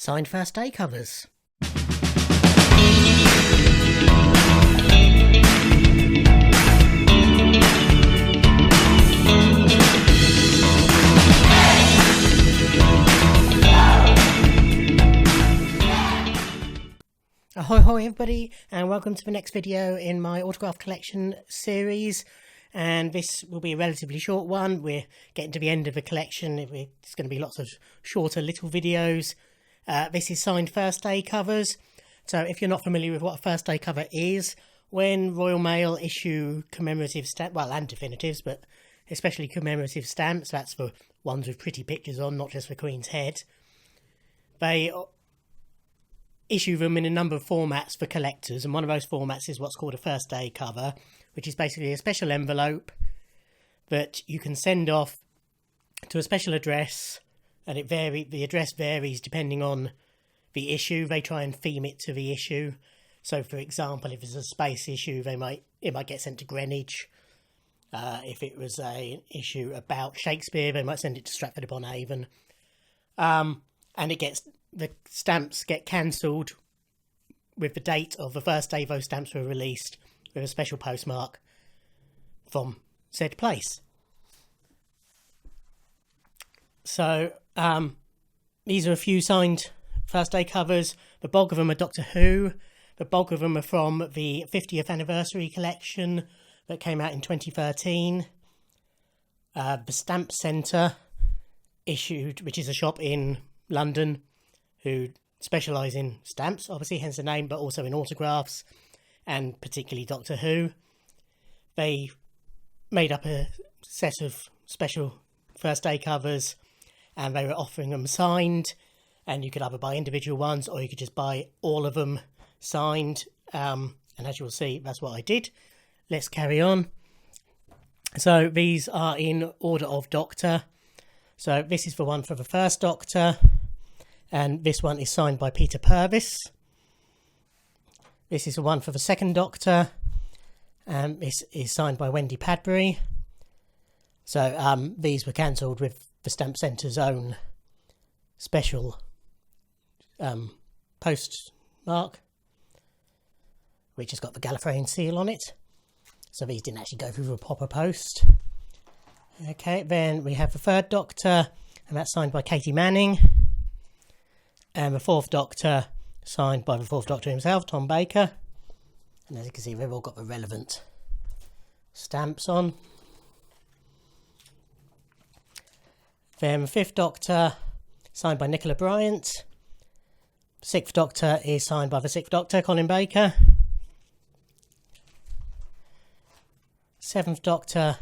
signed first day covers. Ahoy everybody, and welcome to the next video in my autograph collection series. And this will be a relatively short one. We're getting to the end of the collection. It's going to be lots of shorter little videos. This is signed first day covers. So if you're not familiar with what a first day cover is, when Royal Mail issue commemorative stamps, well, and definitives, but especially commemorative stamps, that's for ones with pretty pictures on, not just the Queen's head, they issue them in a number of formats for collectors, and one of those formats is what's called a first day cover, which is basically a special envelope that you can send off to a special address, and the address varies depending on the issue. They try and theme it to the issue. So for example, if it's a space issue, it might get sent to Greenwich. If it was an issue about Shakespeare, they might send it to Stratford upon Avon. And the stamps get cancelled with the date of the first day those stamps were released, with a special postmark from said place. So these are a few signed first day covers. The bulk of them are Doctor Who. The bulk of them are from the 50th anniversary collection that came out in 2013. The Stamp Centre issued, which is a shop in London who specialise in stamps, obviously, hence the name, but also in autographs, and particularly Doctor Who. They made up a set of special first day covers, and they were offering them signed, and you could either buy individual ones or you could just buy all of them signed, and as you'll see, that's what I did. Let's carry on. So these are in order of Doctor. So this is the one for the first Doctor, and this one is signed by Peter Purves. This is the one for the second Doctor, and this is signed by Wendy Padbury. So these were cancelled with the Stamp Centre's own special postmark, which has got the Gallifreyan seal on it. So these didn't actually go through the proper post. Okay, then we have the third Doctor, and that's signed by Katie Manning. And the fourth Doctor, signed by the fourth Doctor himself, Tom Baker. And as you can see, they've all got the relevant stamps on. Then the fifth Doctor, signed by Nicola Bryant. Sixth Doctor is signed by the sixth Doctor, Colin Baker. Seventh Doctor,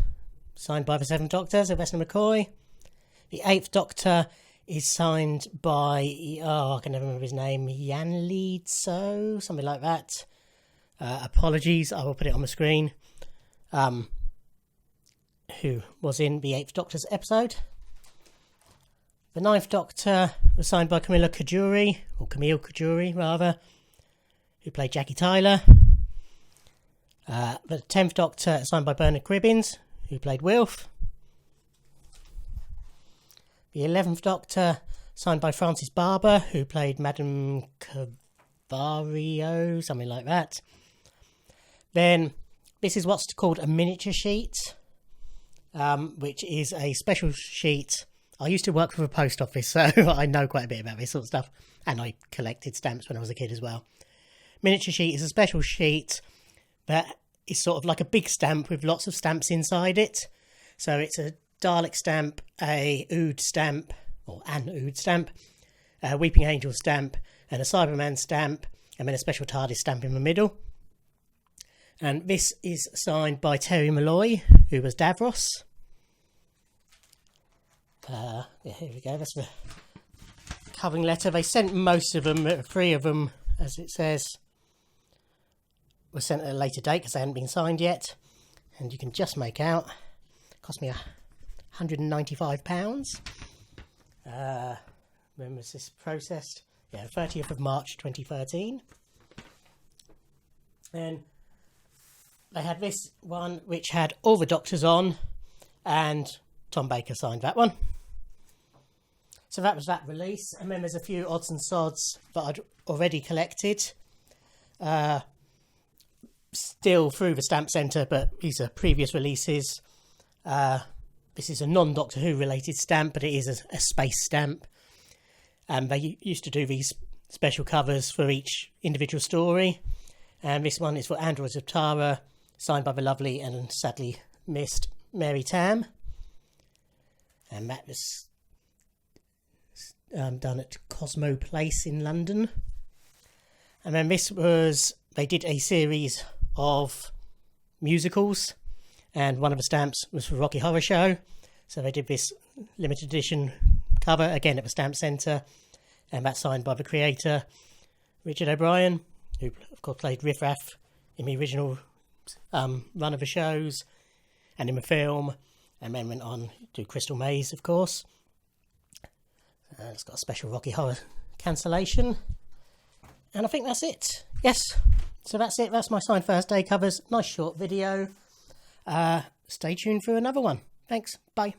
signed by the seventh Doctor, Sylvester McCoy. The eighth Doctor is signed by, I can never remember his name, Jan Leedso, something like that. Apologies, I will put it on the screen. Who was in the 8th Doctor's episode. The 9th Doctor was signed by Camille Cajuri, rather, who played Jackie Tyler. The 10th Doctor signed by Bernard Cribbins, who played Wilf. The 11th Doctor signed by Frances Barber, who played Madame Cavario, something like that. Then this is what's called a miniature sheet, which is a special sheet. I used to work for the post office, so I know quite a bit about this sort of stuff, and I collected stamps when I was a kid as well. Miniature sheet is a special sheet that is sort of like a big stamp with lots of stamps inside it. So it's a Dalek stamp, a Ood stamp, or an Ood stamp, a Weeping Angel stamp, and a Cyberman stamp, and then a special TARDIS stamp in the middle. And this is signed by Terry Malloy, who was Davros. Here we go, that's the covering letter. They sent most of them, 3 of them, as it says, were sent at a later date because they hadn't been signed yet. And you can just make out, it cost me £195. When was this processed? Yeah, 30th of March 2013. And they had this one which had all the Doctors on, and Tom Baker signed that one. So that was that release, and then there's a few odds and sods that I'd already collected. Still through the Stamp Centre, but these are previous releases. This is a non-Doctor Who related stamp, but it is a space stamp. They used to do these special covers for each individual story. And this one is for Androids of Tara, signed by the lovely and sadly missed Mary Tam. And that was done at Cosmo Place in London. And then this was, they did a series of musicals, and one of the stamps was for Rocky Horror Show. So they did this limited edition cover, again at the Stamp Centre, and that's signed by the creator, Richard O'Brien, who of course played Riff Raff in the original run of the shows and in the film, and then went on to Crystal Maze, of course. It's got a special Rocky Horror cancellation. And I think that's it. Yes, so that's it. That's my signed first day covers. Nice short video. Stay tuned for another one. Thanks. Bye.